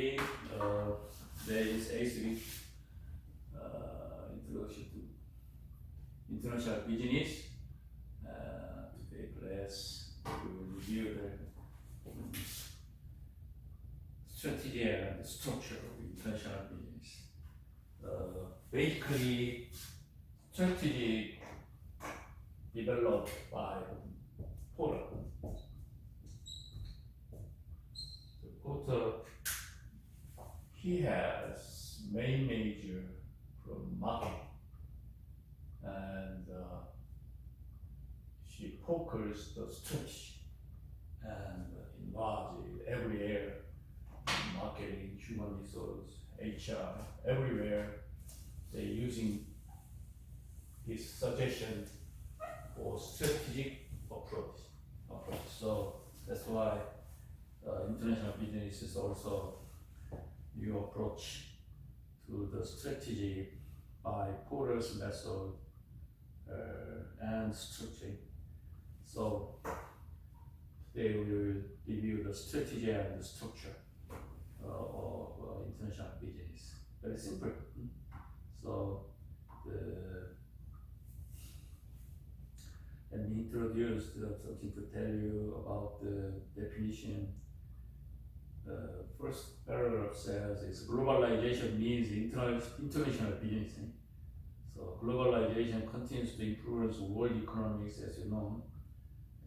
There is A3 introduction to international business. Today class will review the strategy and structure of international business. Basically, strategy developed by Porter. Porter, he has main major from marketing, and she focused the strategy and involved every area, marketing, human resource, HR, everywhere. They're using his suggestion for strategic approach. So that's why international business is also new approach to the strategy by Porter's method and structuring. So today we will review the strategy and the structure of international business. Very simple. So let me introduce something to tell you about the definition. First paragraph says is globalization means international business. So globalization continues to influence world economics, as you know.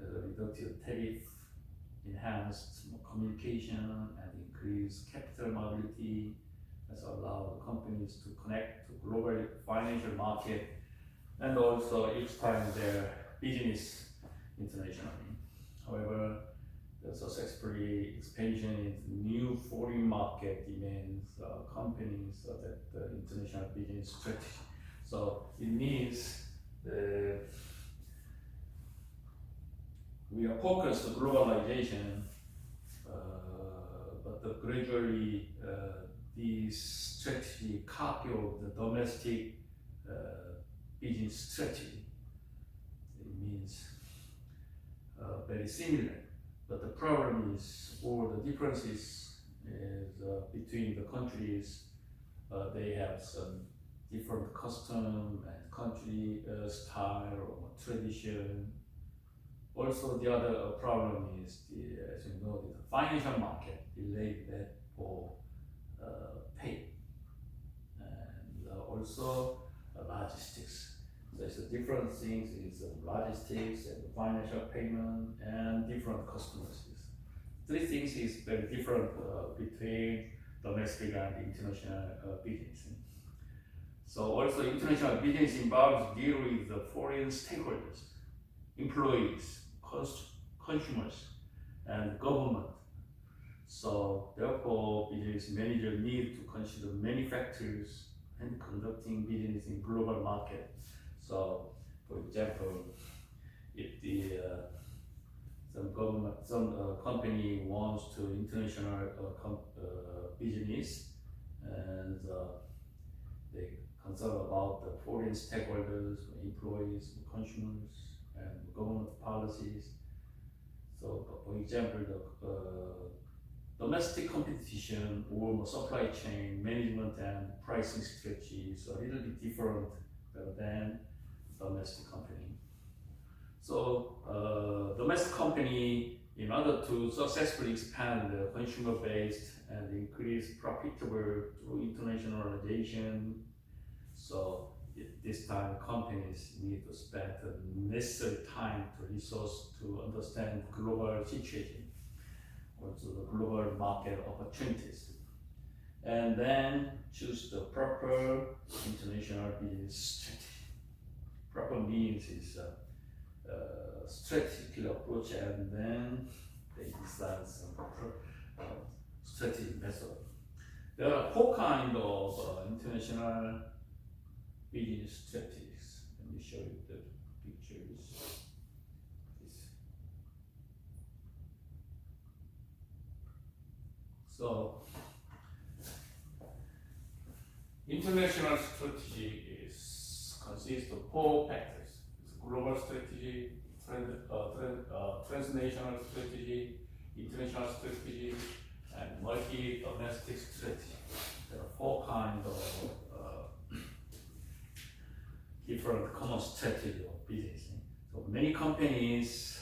Reductive tariff, enhanced communication, and increased capital mobility has allowed companies to connect to global financial market and also expand their business internationally. However, the successfully expansion into new foreign market demands companies that the international business strategy. So it means we are focused on globalization, but gradually this strategy copy of the domestic business strategy. It means very similar. But the problem is, or the differences is between the countries. They have some different custom and country style or tradition. Also, the other problem is as you know, the financial market related for pay, and also logistics. So it's the different things is logistics and financial payment and different customers. Three things is very different between domestic and international business. So also international business involves deal with the foreign stakeholders, employees, consumers, and government. So therefore, business managers need to consider many factors and conducting business in global market. So, for example, if the some company wants to international business, and they consult about the foreign stakeholders, employees, consumers, and government policies. So, for example, the domestic competition or supply chain management and pricing strategies are a little bit different than domestic company. So domestic company, in order to successfully expand the consumer base and increase profitable through internationalization, so this time companies need to spend the necessary time to resource to understand global situation, also the global market opportunities, and then choose the proper international business strategy. Proper means is a strategic approach, and then they decide some strategic method. There are four kinds of international business strategies. Let me show you the pictures. So, international strategy consists of four factors. It's global strategy, transnational strategy, international strategy, and multi-domestic strategy. There are four kinds of different common strategy of business. So many companies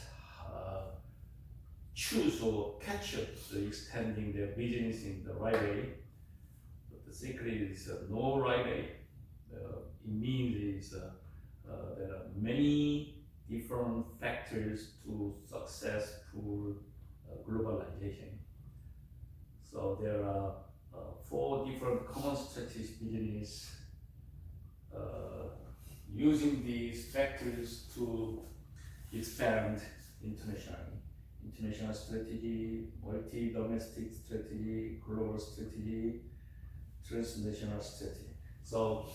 choose or catch up to extending their business in the right way. But the secret is no right way. It means there are many different factors to successful globalization. So there are four different common strategies business using these factors to expand internationally. International strategy, multi-domestic strategy, global strategy, transnational strategy. So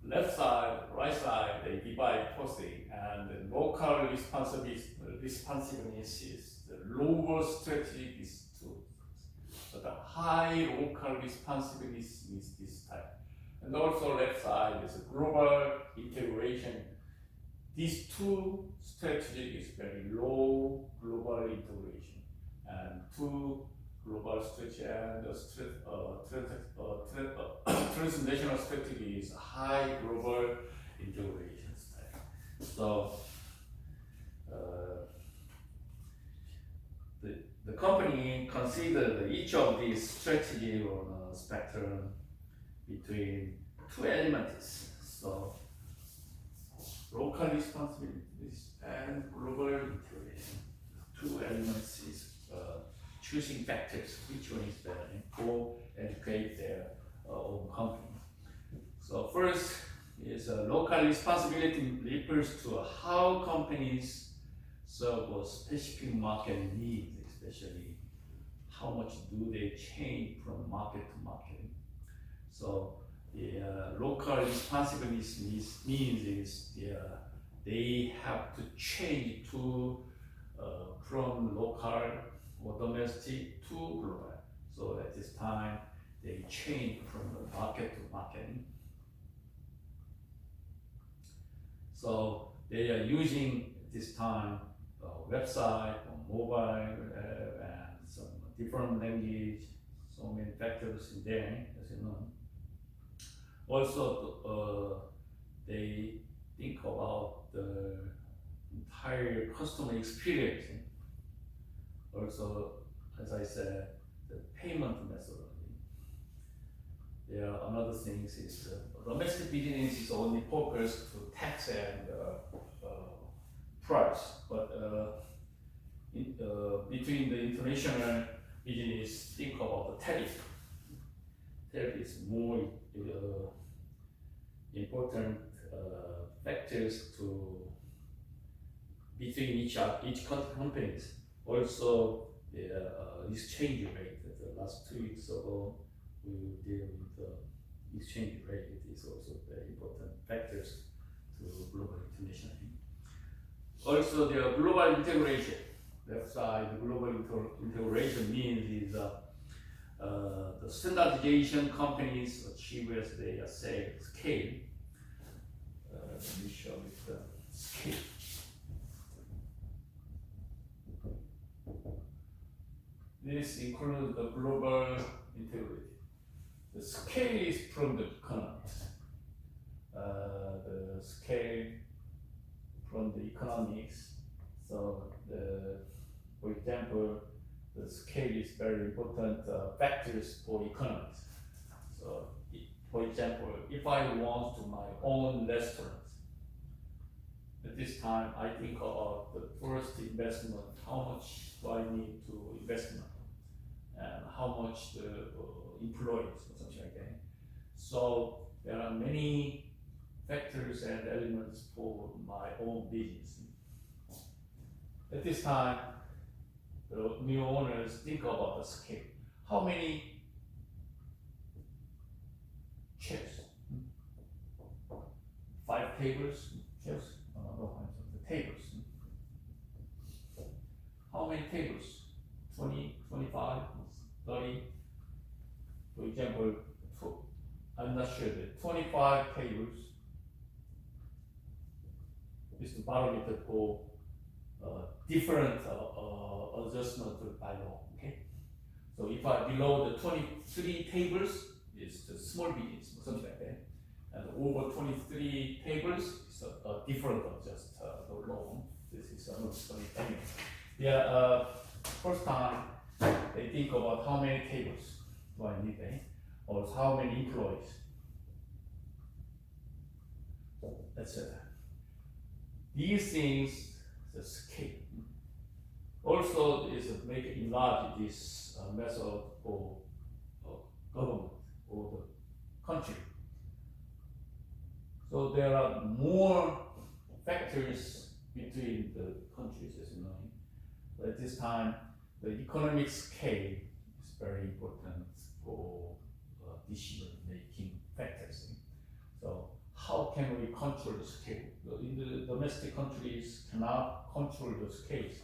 left side, right side, they divide posting, and the local responsiveness is the lower strategy is two. So the high local responsiveness is this type. And also left side is global integration. These two strategies is very low global integration, and two global strategy and transnational strategy is high global integration style. So the company considered each of these strategies on a spectrum between two elements. So local responsibilities and global integration. Two elements is choosing factors, which one is better, and go and create their own company. So first is local responsibility refers to how companies serve a specific market needs, especially how much do they change from market to market. So the local responsibility means is they have to change to from local or domestic to global. So at this time, they change from the market to market. So they are using this time website or mobile and some different language, so many factors in there, as you know. Also, they think about the entire customer experience. Also, as I said, the payment methodology. There are another things is domestic business is only focused to tax and price, but between the international business, think about the tariff. Tariff is more important factors to between each companies. Also, the exchange rate. The last 2 weeks ago, we will deal with the exchange rate. It is also very important factors to global international. Also, the global integration. Left side, the global integration means is the standardization companies achieve as they say scale. Let me show you the scale. This includes the global integrity. The scale is from the economics. The scale from the economics. So, for example, the scale is very important factors for economics. So, for example, if I want to my own restaurant, at this time I think about the first investment, how much do I need to invest in, and how much the employees or something like that. So there are many factors and elements for my own business. At this time, the new owners think about the scale. How many chairs? 5 tables? Chairs? No, the tables. How many tables? 20, 25, 30? For example, I'm not sure, the 25 tables is the barometer for different adjustment by law. Okay, so if I below the 23 tables is the small business, something like that, and over 23 tables is a different adjust the law. This is another story. Anyway, yeah. First time they think about how many tables do I need, or how many employees. Etc. These things, the scale. Also, is make enlarge this method for government or the country. So there are more factors between the countries, as you know. But at this time, the economic scale is very important for decision-making factors. So how can we control the scale? In the domestic countries cannot control the scales.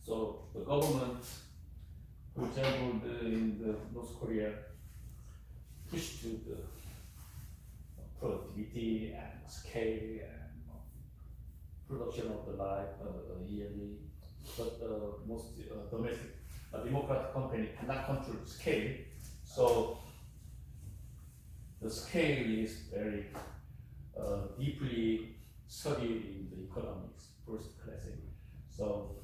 So the government, for example, in the North Korea, push to the productivity and scale and production of the life yearly, but most domestic democratic company cannot control the scale. So the scale is very deeply studied in the economics first class. So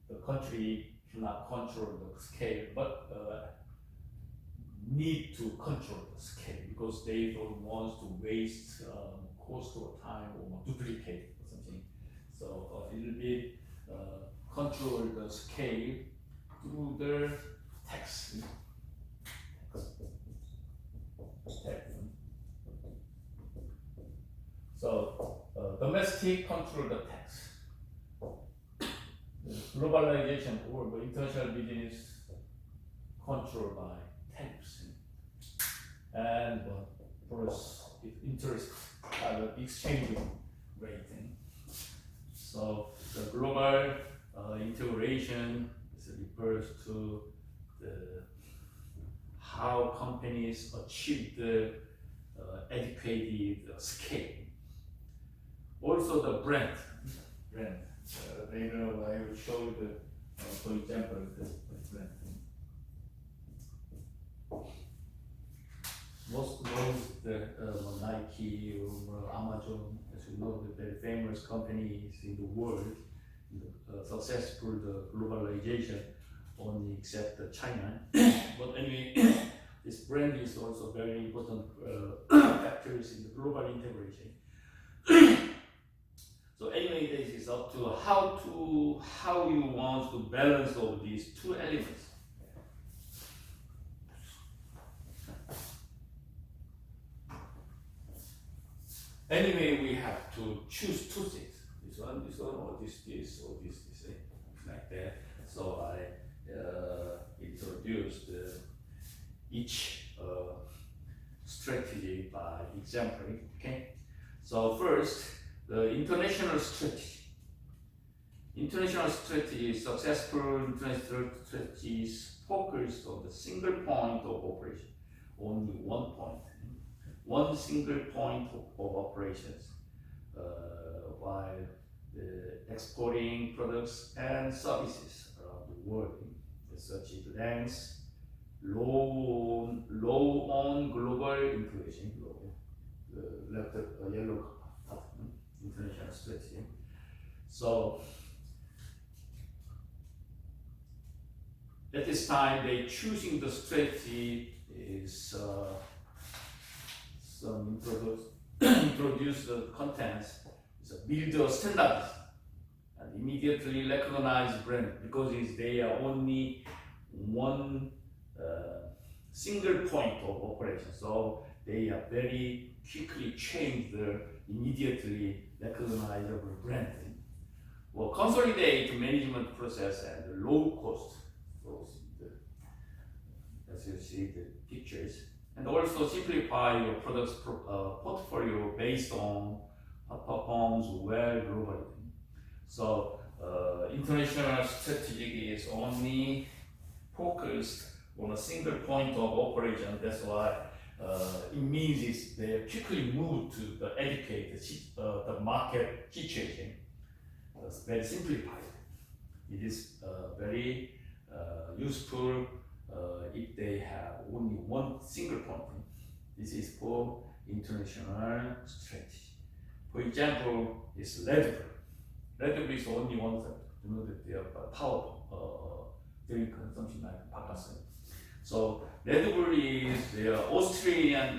the country cannot control the scale, but need to control the scale because they don't want to waste cost or time or duplicate or something. So a little bit control the scale through the tax. So domestic control the tax. The globalization or the international business controlled by tax. And plus interest exchange rate. So the global integration refers to how companies achieve the educated scale. Also the brand. Later I will show you for example, the brand. Most knows the Nike or Amazon, as you know, the very famous companies in the world, successful the globalization, only except China. But anyway, this brand is also very important factors in the global integration. So anyway, this is up to how you want to balance all these two elements. Anyway, we have to choose two things. This one, or this, like that. So I introduced each strategy by example. Okay. So first, the international strategy. International strategy is successful international strategies focused on the single point of operation, only one point. One single point of operations, while exporting products and services around the world, such as ranks low on global integration, the left yellow part, international strategy. So at this time, they choosing the strategy is some introduce the contents, build a standard and immediately recognize brand because they are only one single point of operation. So they are very quickly change the immediately recognizable branding. Well, consolidate management process and low cost. As you see the pictures. And also simplify your products portfolio based on what performs well globally. So international strategy is only focused on a single point of operation. That's why it means they quickly move to educate the market situation. very simplified. It is very useful if they have only one single point. This is for international strategy. For example, it's Red Bull. Red Bull is only one third. You know that they have power drink something like Pakistan. So Red Bull is the Austrian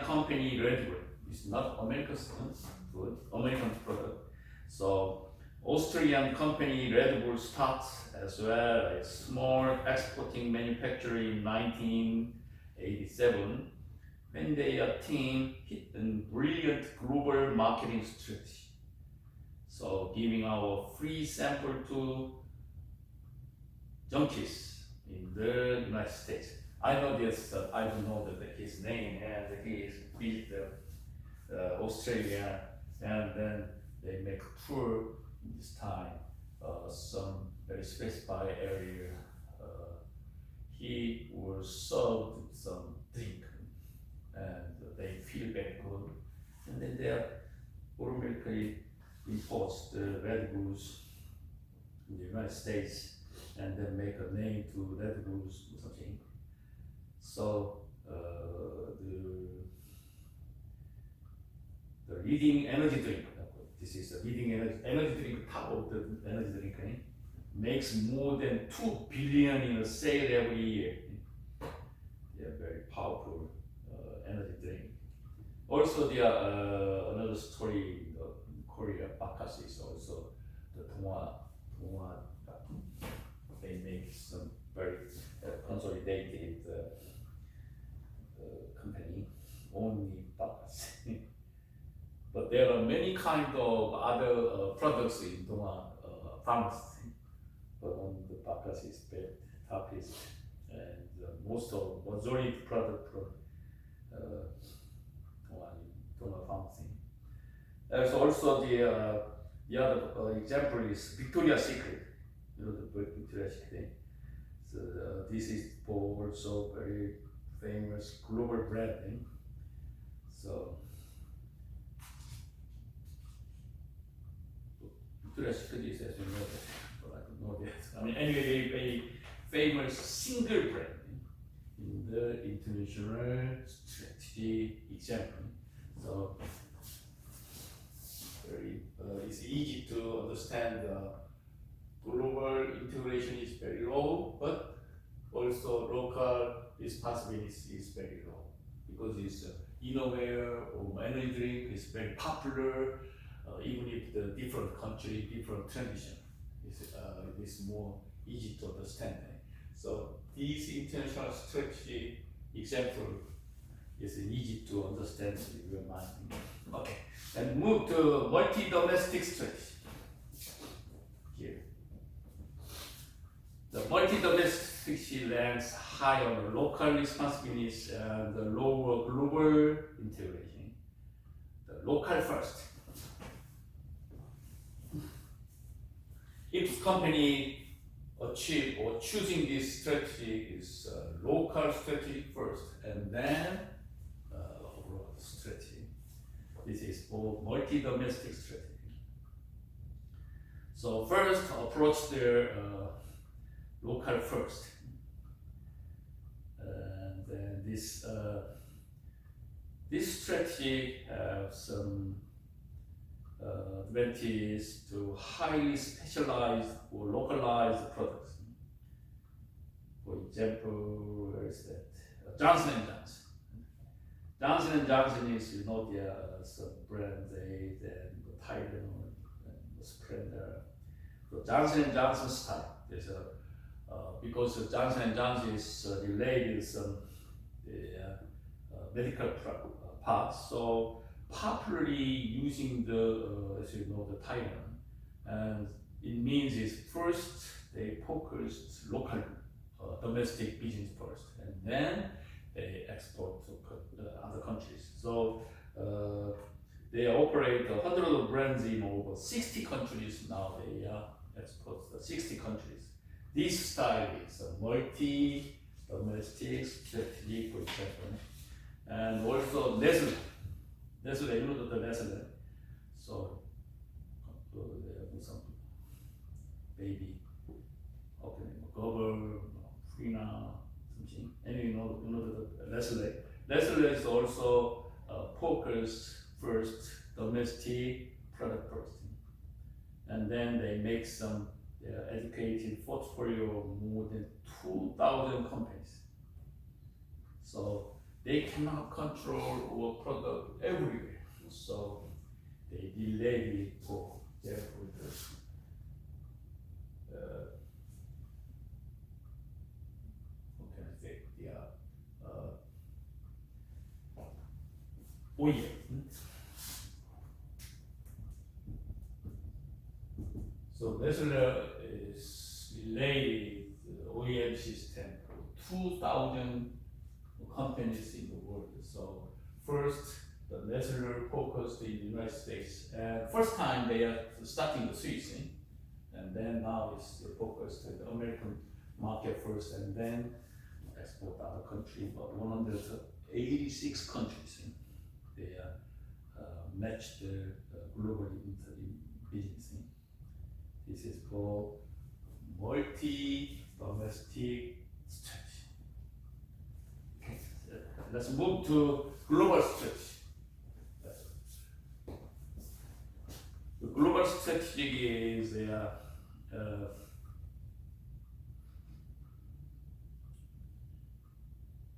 company. Red Bull is not American food, American product. So Austrian company Red Bull starts as well as small exporting manufacturer in 1987 when their team hit a brilliant global marketing strategy. So giving our free sample to junkies in the United States. I know this, I don't know his name, and he is visited Australia, and then they make a tour this time, some very specified area. He was served some drink, and they feel very good, and then they automatically imports the Red Bulls in the United States, and then make a name to Red Bulls or something. So the leading energy drink, this is the leading energy drink, top of the energy drink, makes more than 2 billion in a sale every year. They are very powerful energy drink. Also, there are another story in Korea, Bakas is also the Dongwa. They make some very consolidated company, only Bakas. But there are many kind of other products in Dongwa pharmacy, but only the Bakas is the toughest, and most of majority product from Dongwa pharmacy. There's also the other example is Victoria's Secret. You know the Victoria's Secret. So this is for also very famous global brand. So Victoria's Secret is, as you know, but I don't know that. I mean, anyway, a famous single brand in the international strategy example. So it's easy to understand. Global integration is very low, but also local responsibility is very low because it's innovative or energy drink is very popular, even if the different country, different tradition, it's more easy to understand. So this international strategy example is easy to understand in your mind. Okay, and move to multi-domestic strategy. Here. The multi-domestic strategy ranks high on the local responsibilities and the lower global integration. The local first. If company achieve or choosing this strategy is local strategy first and then overall strategy. This is for multi-domestic strategy. So first approach their local first, and then this strategy has some advantage to highly specialized or localized products. For example, where is that? Johnson & Johnson. Johnson & Johnson is, you know, there are some brand aid and the Tylenol and the Splenda. So Johnson & Johnson style. There's because Johnson & Johnson is related with some medical parts, so popularly using the, as you know, the Tylenol, and it means is first they focused local domestic business first, and then they export to other countries. So they operate hundreds of brands in over 60 countries now. They export to 60 countries. This style is a multi-domestic strategy, for example, and also Nestle. Nestle, you know the Nestle. So some baby, okay, Gober, Frina, something. And you know the Leslie. Leslie is also focused first domestic product first, and then they make some educated portfolio of more than 2,000 companies. So they cannot control our product everywhere. So they delay it for their products. What can I say? OEM. So Nestle is related OEM system for 2,000 companies in the world. So first, the Nestle focused in the United States, and first time they are starting the Swiss, and then now it's focused on the American market first, and then export other countries. But 186 countries, they match the global business. This is called multi-domestic strategy. Okay. Let's move to global strategy. The global strategy is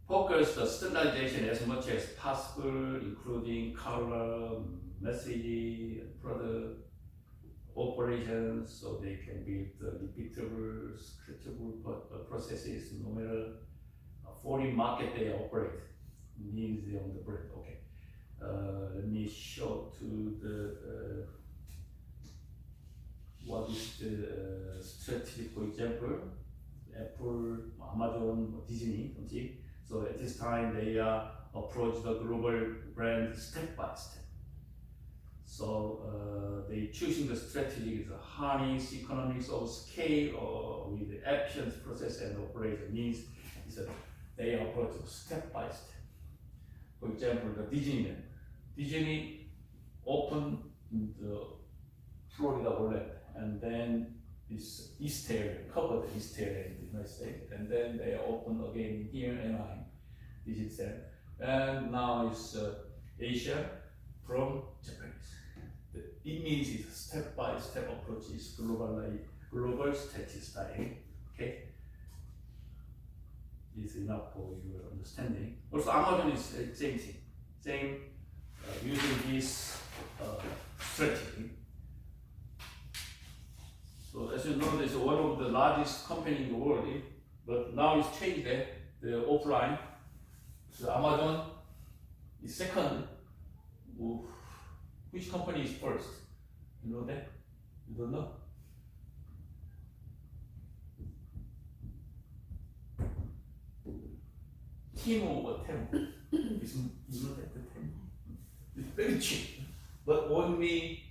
focus the standardization as much as possible, including color, message, product, operations, so they can build repeatable, scratchable processes no matter foreign market they operate. Means they own the brand. Okay. Let me show to the what is the strategy. For example, Apple, Amazon, Disney. Okay. So at this time they approach the global brand step by step. So they choosing the strategy is harness economics of scale or with the actions, process, and operation. Means is that they approach step by step. For example, the Disneyland. Disney opened in the Florida Lordland, and then this East area, covered the East area in the United States, and then they open again here in Anaheim, Disney Center, and now it's Asia from Japanese. It means it's step-by-step approach, is global strategy style. Okay, it's enough for your understanding. Also, Amazon is same thing, using this strategy. So as you know, it's one of the largest company in the world, but now it's changed the offline. So Amazon is second. Which company is first? You know that? You don't know? Temu or Temu? You know that the Temu? It's very cheap, but only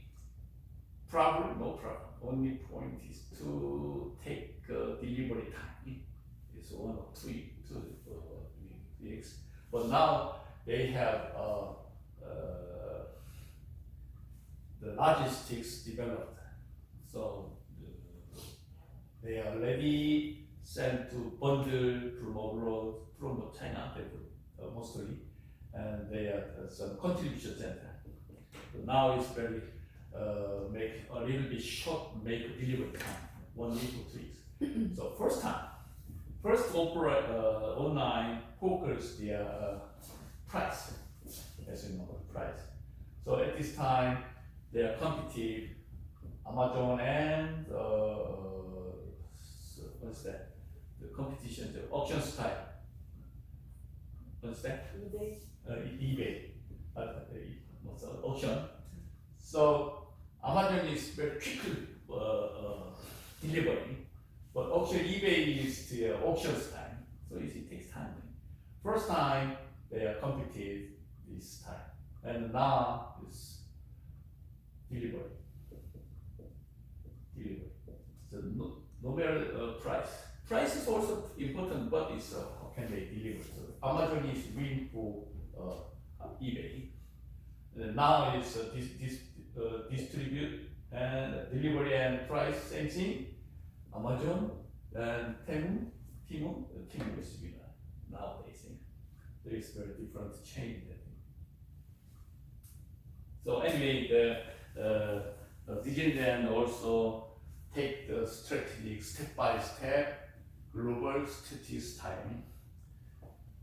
problem, no problem. Only point is to take delivery time. It's 1 or 2 weeks. But now they have the logistics developed. So they are already sent to bundle from abroad, from China, mostly, and they have some contribution center. So now it's very make a little bit short make delivery time, 1 week or 2 weeks. So first online focus their price, as you know, the price. So at this time they are competitive, Amazon and what's that? The competition, the auction style. What's that? eBay. What's the auction? So Amazon is very quickly delivering, but auction eBay is the auction time, so it takes time. First time they are competitive this time, and now it's delivery. So no matter price. Price is also important, but it's how can they deliver? So Amazon is winning for eBay. And now it's distribute And delivery and price same thing. Amazon and Temu 있습니다. Nowadays, there is very different chain. So anyway, the Disneyland also take the strategic step by step global strategic style,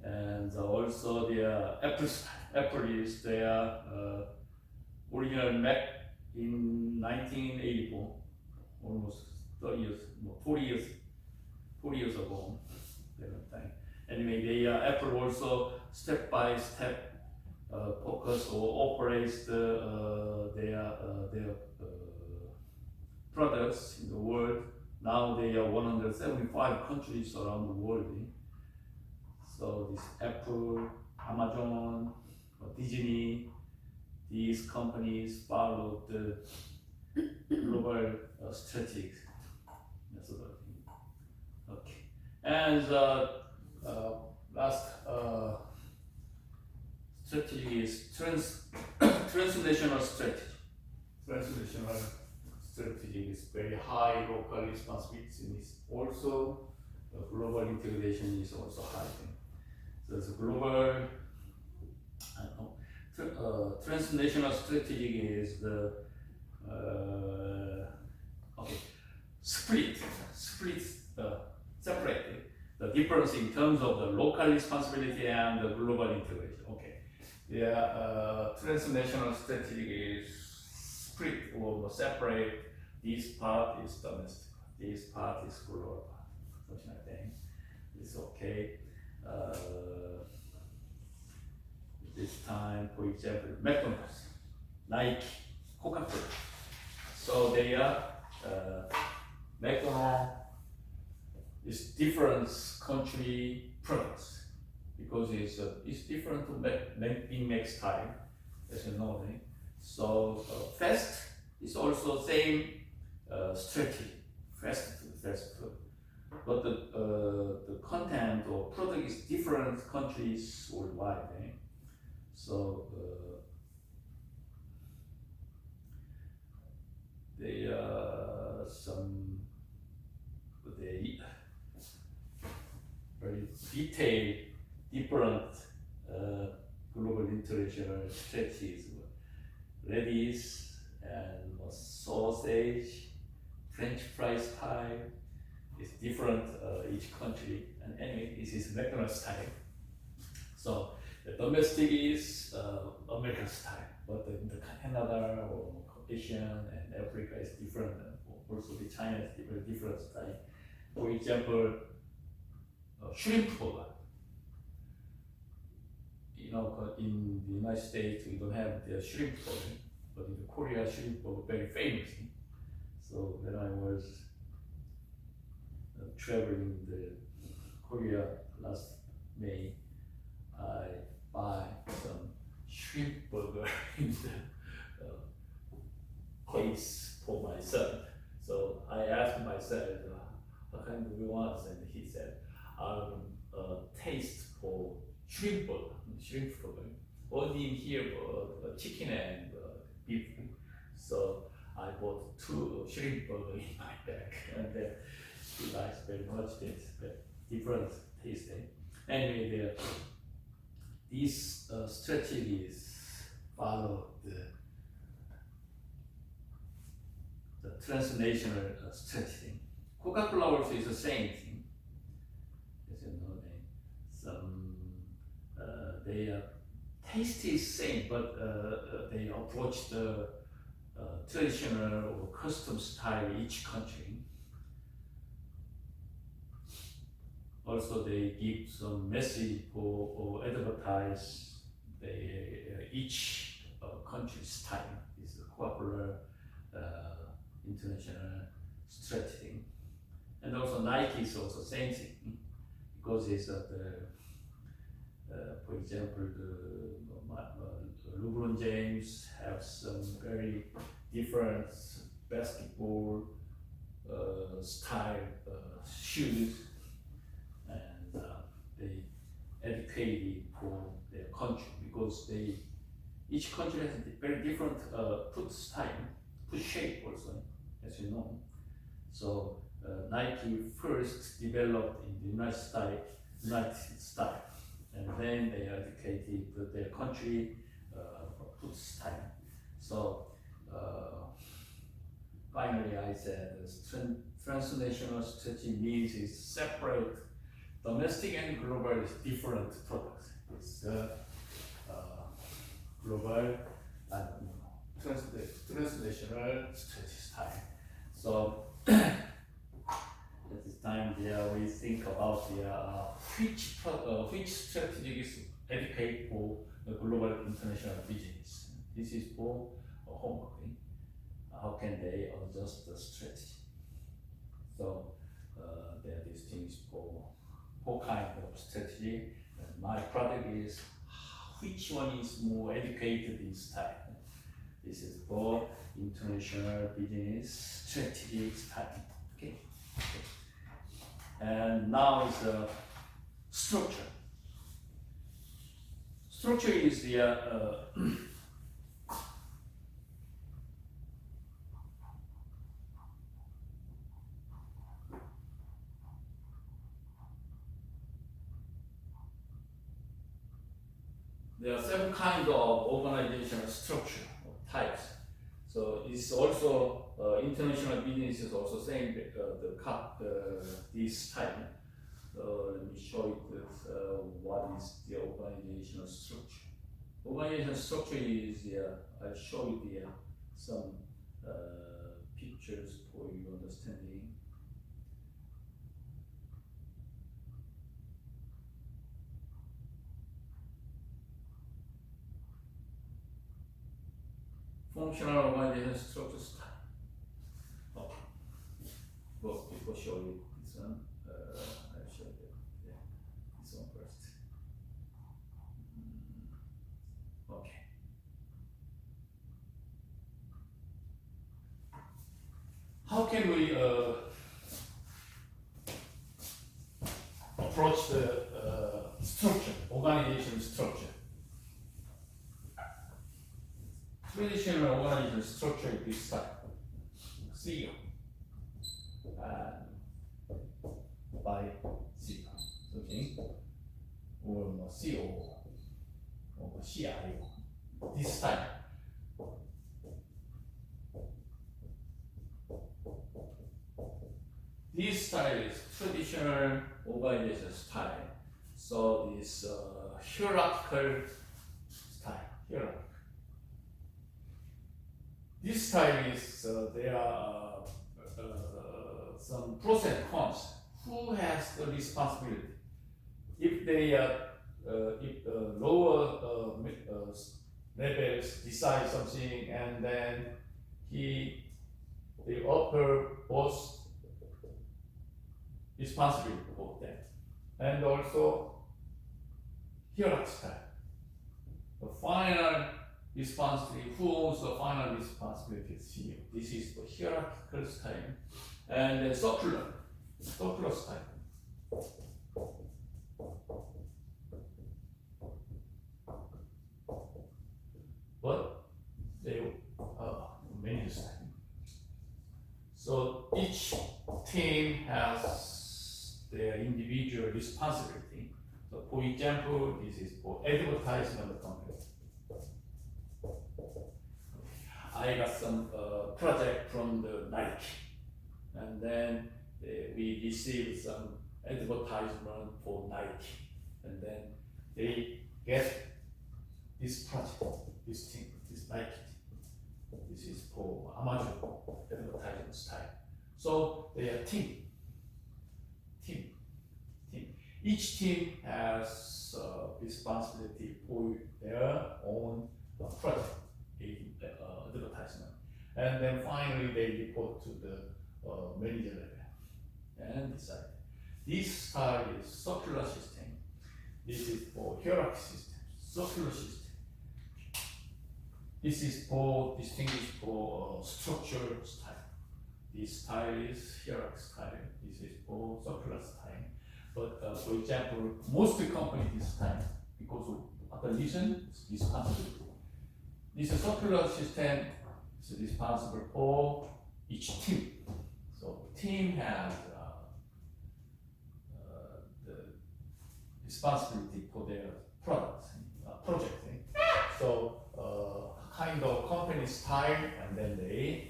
and also their Apple is their original Mac in 1984, almost 30 years, 40 years ago. Anyway, they Apple also step by step focus or operates their products in the world. Now they are 175 countries around the world. So this Apple, Amazon, Disney, these companies follow the global strategic methodology. Okay, and last strategy is transnational strategy. Transnational strategy is very high local responsibility. Is also global integration is also high. So the global transnational strategy is the separate the difference in terms of the local responsibility and the global integration. Transnational strategy is split or separate. This part is domestic, this part is global part. Something like that. It's okay. This time, for example, McDonald's, Nike, Coca-Cola. So they are McDonald's is different country products because it's different to being make style, as you know. So fast is also same strategy, fast food, but the content or product is different countries worldwide. So there are some very detailed, different global international strategies. Lettuce and sausage, French fry style is different each country. And anyway, this is McDonald's style. So the domestic is American style, but in the Canada or Asian and Africa is different. Also, the China is different style. For example, shrimp burger. In the United States, we don't have the shrimp burger, but in Korea, shrimp burger very famous. So when I was traveling the Korea last May, I buy some shrimp burger in the place for my son. So I asked my son, what kind do you want? And he said, taste for shrimp burger. Only in here chicken and beef. So I bought 2 shrimp burger in my bag, and he likes very much this different taste. Anyway, these strategies follow the transnational strategy. Coca-Cola also is the same thing. As you know, their taste is same, but they approach the traditional or custom style each country. Also, they give some message or advertise each country's style. This is a Coca-Cola international strategy. And also Nike is also same thing because it's for example, LeBron James have some very different basketball style shoes, and they educated for their country because each country has a very different food foot shape also, as you know. So Nike first developed in the United States, and then they educated their country foot style. So finally, I said transnational stretching means is separate domestic and global is different products. It's global and transnational stretch style. So at this time, we think about which strategy is educate for the global international business. This is for homework. How can they adjust the strategy? So there are these things for four kinds of strategy. And my product is which one is more educated in style. This is for international business strategy style. Okay. And now is the structure. Structure is the there are seven kinds of organizational structure or types. So it's also international business is also saying this type. Let me show you what is the organizational structure. Organizational structure is I'll show you some pictures for your understanding. Functional organization structure style. Okay. Well, before show you this one, I'll show you this one first. Okay. How can we approach the structure, organization structure? Traditional organization structure is this type. CEO by CEO, okay, or CO or CIO. This type. This style is traditional organization style. So this hierarchical style. Hierarchy. This style is there are some pros and cons. Who has the responsibility? If they if the lower levels decide something and then the upper boss responsible for that, and also hierarchy style. The final responsibility, who owns the final responsibility is CEO. This is the hierarchical style, and the circular style. But they many style. So each team has their individual responsibility. So for example, this is for advertisement company. I got some project from the Nike, and then we received some advertisement for Nike, and then they get this project, this thing, this Nike. This is for Amazon advertising style. So they are team. Each team has responsibility for their own project, advertisement, and then finally they report to the manager level and decide. This style is circular system. This is for hierarchy system, circular system. This is for distinguished for structure style. This style is hierarchy style. This is for circular style. But for example, most companies this time, because of the reason, responsibility. This circular system is responsible for each team. So team has the responsibility for their product, project. So kind of company style, and then they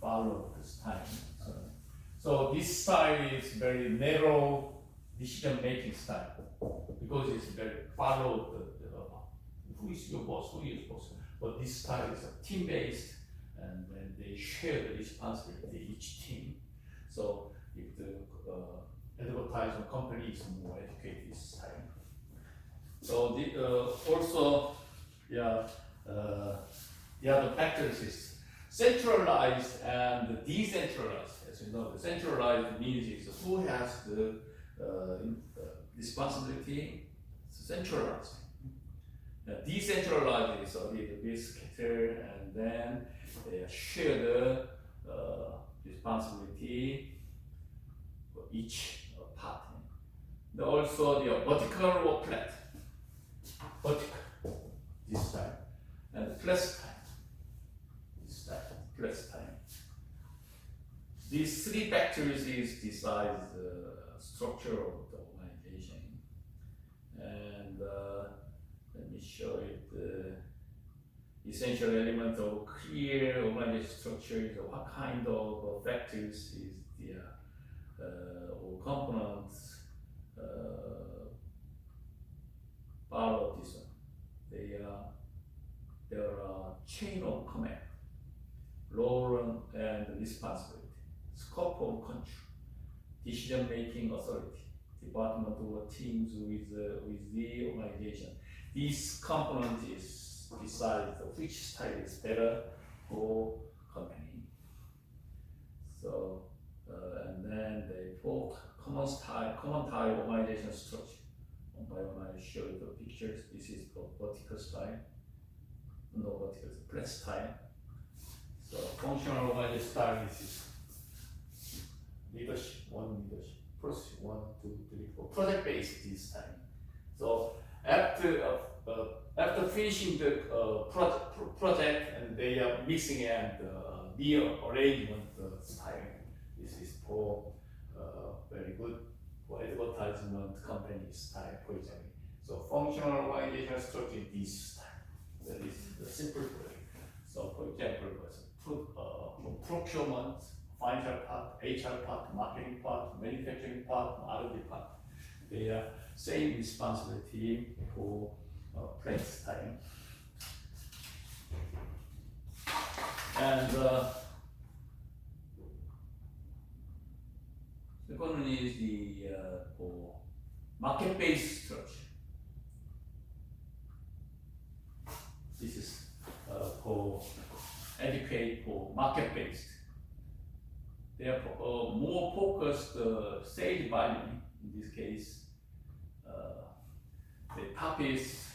follow the style. So this style is very narrow decision-making style because it's very follow who is your boss, who is your boss. But this style is team-based, and then they share the responsibility each team. So if the advertising company is more educated style. So the also the other factors is centralized and decentralized. As you know, the centralized means is who has the responsibility. Centralized. Decentralized is a little bit scattered, and then they share the responsibility for each part. Also, the vertical or flat. Vertical, this time, and flat time, this time, flat time. These three factors is decide the structure of the organization. And let me show you the essential element of clear organization structure is what kind of factors is the or components part of this one. There are chain of command, role and responsibility, scope of control, decision-making authority, department or teams with the organization. This component is decide which style is better for company. So and then they for common type organization structure. One by one I show you the pictures. This is for vertical style. No vertical, flat style. So functional organization style is leadership, process 1, 2, 3, 4. Project based this time. So after finishing the project, and they are mixing and rearrangement style. This is for very good for advertisement company style, for example. So functional organizational structure is this style. That is the simple way. So for example, procurement, financial part, HR part, marketing part, manufacturing part, R&D part. They are same responsibility for place time. And second one is the for market-based structure. This is for educate for market-based. Therefore, more focused sales volume. In this case, the top is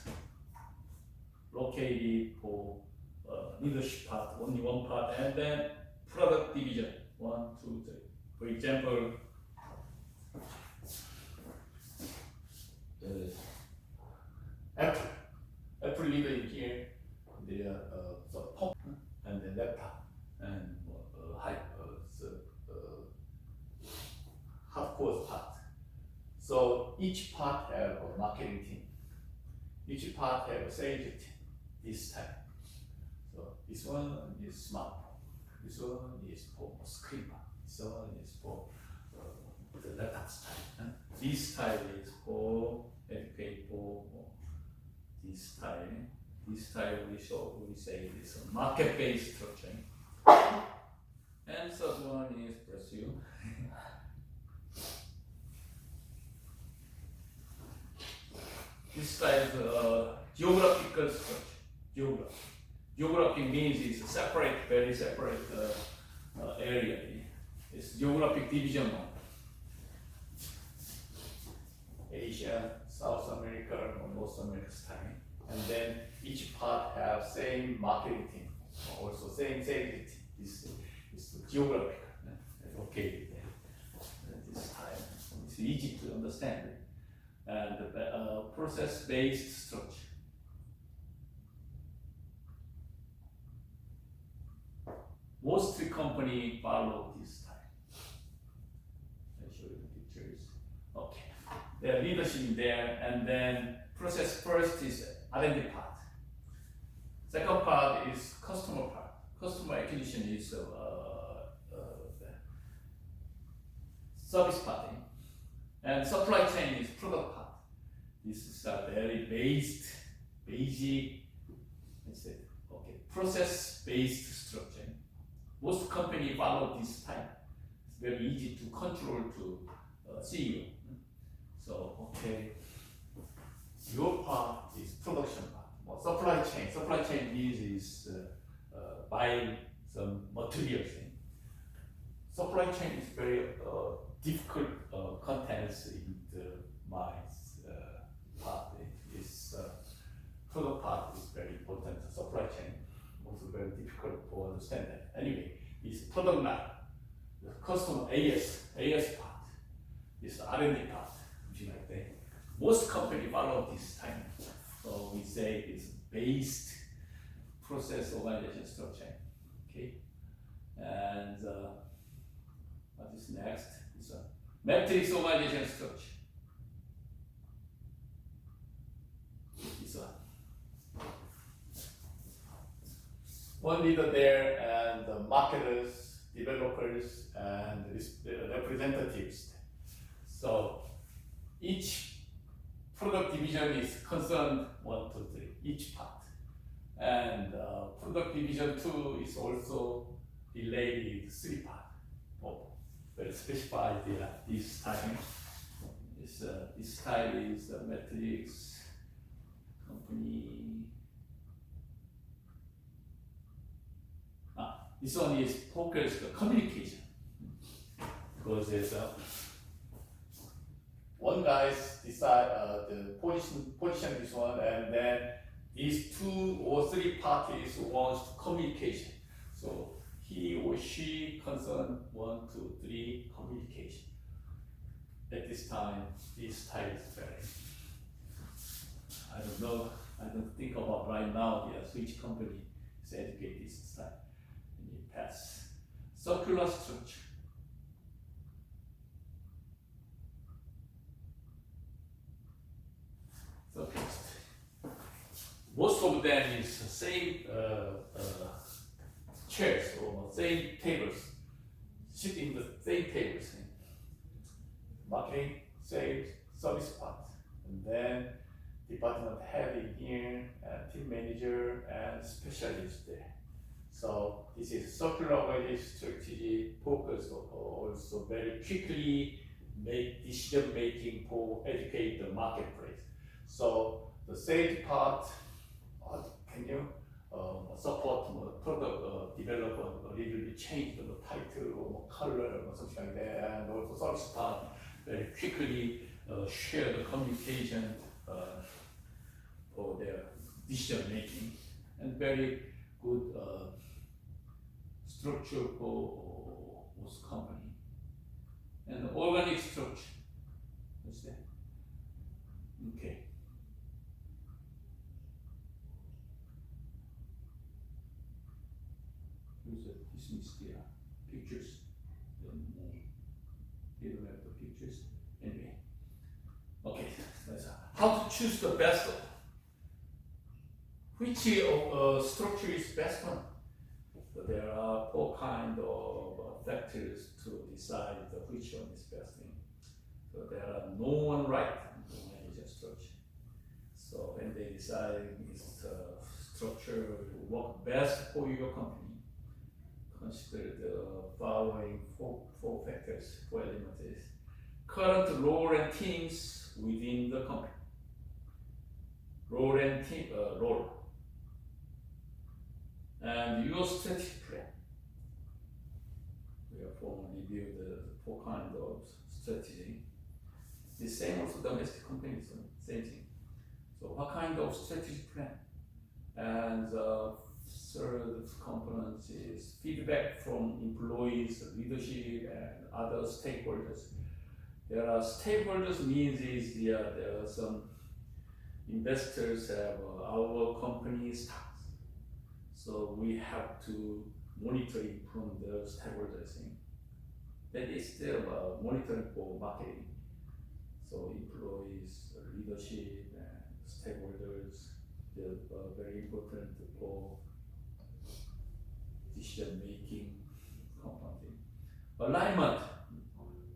located for leadership part, only one part, and then product division, 1, 2, 3. For example, Apple leader in here, they are pump and then laptop and hardcore part. So each part have a marketing team. Each part have a sales team. This type. So this one is smartphone. This one is for screen part. This one is for the laptop style. This type is for educate for this type. This type we say is a market-based structure. And third one is Brazil. This type is geographical structure. Geography means it's a separate, very separate area. It's geographic division one. Asia, South America, or North America style. And then each part have same marketing team, also same sales team. This is geographical. Okay, this time it's easy to understand. And the process-based structure. most company follow this style. I'll show you the pictures. Okay. Their leadership in there, and then process first is R&D part. Second part is customer part. Customer acquisition is service part, and supply chain is product part. This is a very basic, let's say, okay, process-based structure. Most companies follow this type. It's very easy to control to CEO. So, okay, your part is production part. Well, supply chain. Supply chain is buying some materials. Supply chain is very difficult contents in my part. Is product part is very important. Supply chain also very difficult to understand that. Anyway, it's product line. The customer AS part is R&D part, something like that. Most companies follow this time. So we say it's based process organization structure. Okay, and what is next? It's a matrix organization structure. This one leader there, and the marketers, developers, and representatives. So each product division is concerned 1, 2, 3, each part. And product division 2 is also related 3 parts. Oh, very specified this time. This style is a matrix company. This one is focused on communication, because there's one guy decide the position this one, and then these 2 or 3 parties wants communication. So he or she concerned 1, 2, 3 communication. At this time, this style is very. I don't know. I don't think about right now. Which company is educated this style. Pass. Circular structure. So most of them is same chairs or same tables, sit in the same tables. Marketing, sales, service part, and then department head in here, and team manager and specialist there. So this is circular organization strategy focused also very quickly make decision making for educate the marketplace. So the sales part, can you support product development a little bit change the title or color or something like that, and also service part very quickly share the communication for their decision making, and very good structure for most company. And organic structure. What's that? Okay. Dismiss the pictures. Then they don't have the pictures. Anyway. Okay. How to choose the best one? Which structure is best one? So there are 4 kinds of factors to decide which one is best thing. So there are no one right organization structure. So when they decide this structure will work best for your company, consider the following four factors, 4 elements. Current role and teams within the company. Role and team role. And your strategic plan. We have reviewed the 4 kinds of strategy. The same also domestic companies, same thing. So what kind of strategic plan? And the third component is feedback from employees, leadership, and other stakeholders. There are stakeholders means is there are some investors have our company stocks. So we have to monitoring from the stakeholders. That is still monitoring for marketing. So employees, leadership, and stakeholders, they're very important for decision making component. Alignment.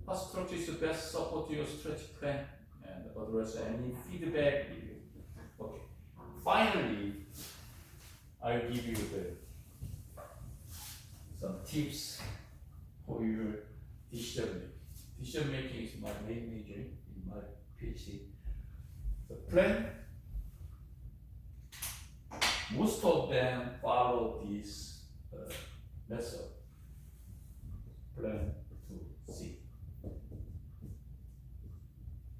What structure is best support your strategic plan and address any feedback. Okay. Finally, I'll give you some tips for your decision making. Decision making is my main major in my PhD. The plan, most of them follow this method. Plan to C.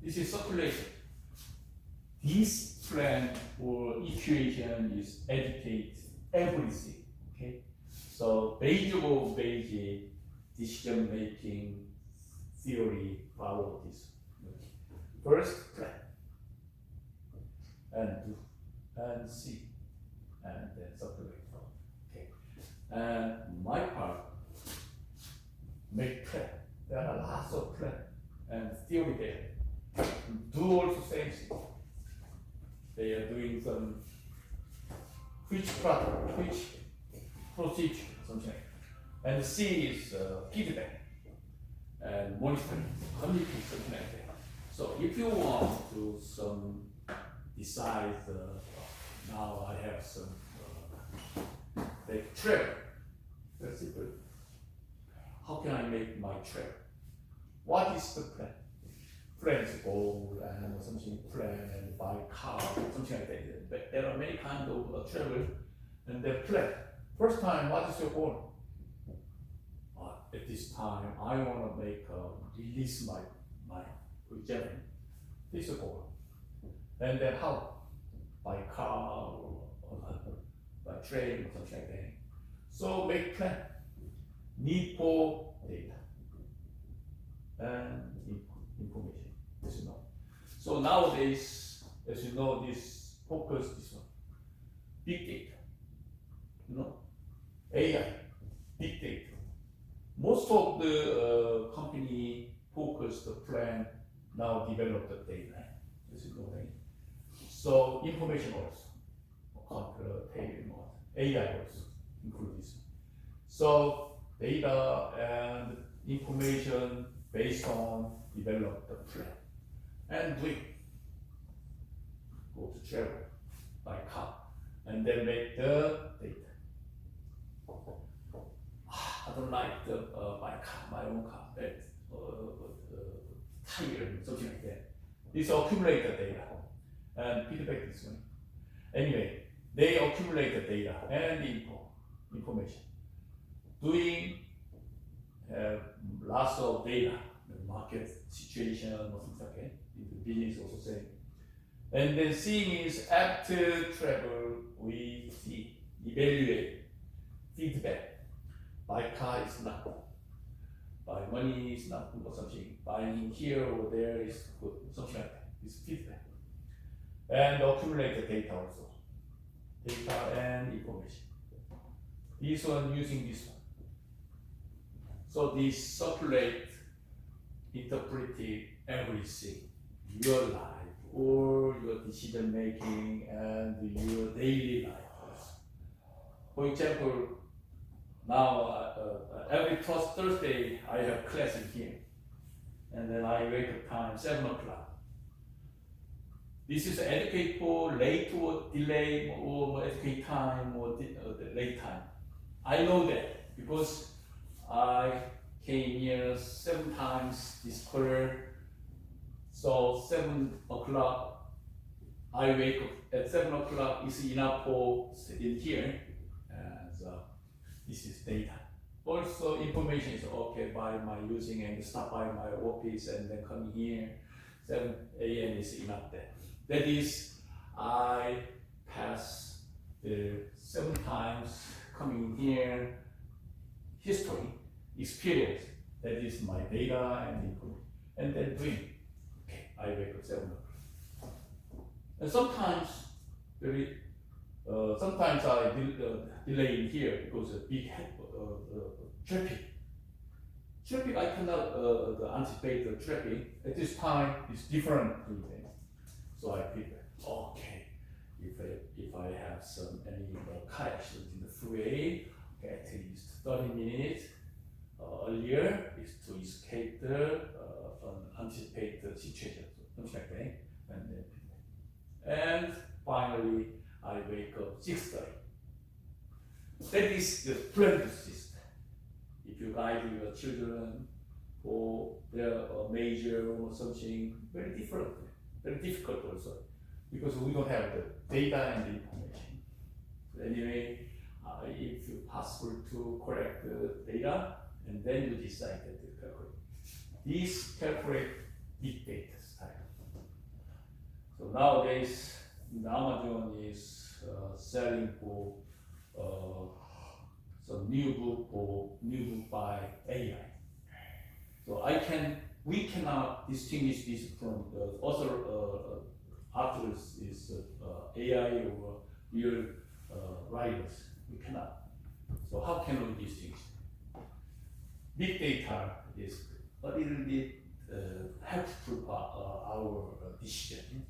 This is circulation. This plan or equation is educate everything. Okay, so basic decision making theory follow this. First plan and do and see and then circulate. Okay, and my part make plan. There are lots of plan and theory there. Do also same thing. They are doing some which procedure, something like that. And C is feedback and monitoring, communicate, something like that. So if you want to decide, now I have some like travel. That's it. How can I make my travel? What is the plan? Friends go and something plan and buy car, something like that. But there are many kinds of travel and they plan. First time, what is your goal? At this time, I want to make release my revenue. This is a goal. And then how? By car or by train or something like that. So make plan. Need for data and information. As you know. So nowadays, as you know, this one, big data, AI, big data. Most of the company focus the plan now develop the data, as you know, right? So information also, computer, table, AI also include this. So data and information based on develop the plan. And we go to travel by car and then make the data. I don't like my own car, tire, something like that. This accumulate the data and feedback this way. Anyway, they accumulate the data and information. Doing lots of data, the market situation or something like that. The business also same. And then C means after travel, we see, evaluate, feedback. Buy car is not good. Buy money is not good or something. Buying here or there is good, something like that. It's feedback. And accumulate the data also. Data and information. This one using this one. So this circulate, interpreted everything. Your life or your decision making and your daily life. For example, now every Thursday I have class in here, and then I wake up time 7 o'clock. This is educate for late or delay or educate time or the late time. I know that because I came here 7 times this quarter. So 7 o'clock, I wake up at 7 o'clock is enough for sitting here. And this is data. Also information is okay by my using and stop by my office and then come here. 7 a.m. is enough there. That is, I pass the 7 times coming here, history, experience. That is my data and information. And then doing. I wake up 7 o'clock. And sometimes very sometimes I delay in here because of big traffic. Traffic, I cannot anticipate the traffic. At this time, it's different. So I prepare. Okay, if I have any car accident in the freeway, at least 30 minutes earlier is to escape the unanticipated situation, something like that. And finally, I wake up 6:30. That is the preventive system. If you guide your children for their major or something, very difficult also, because we don't have the data and the information. So anyway, if it's possible to correct the data, and then you decide that to calculate. These calculate big data style. So nowadays, Amazon is selling for some new book by AI. So we cannot distinguish this from the other authors is AI or real writers. We cannot. So how can we distinguish? Big data is a little bit helpful for our decision.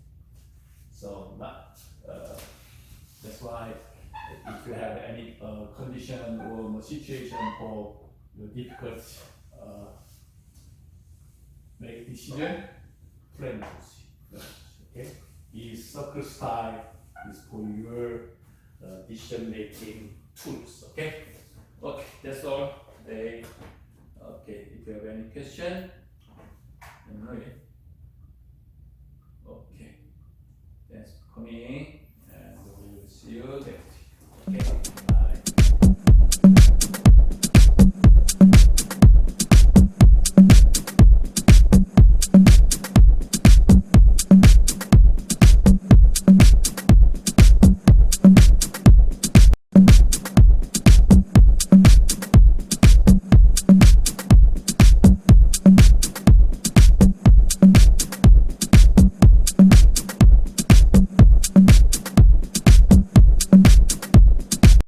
So that's why if you have any condition or situation for difficult make decision, plan to see. Okay, this circle style is for your decision making tools. Okay, that's all today. Okay, if you have any question, let me know. Okay, thanks for coming.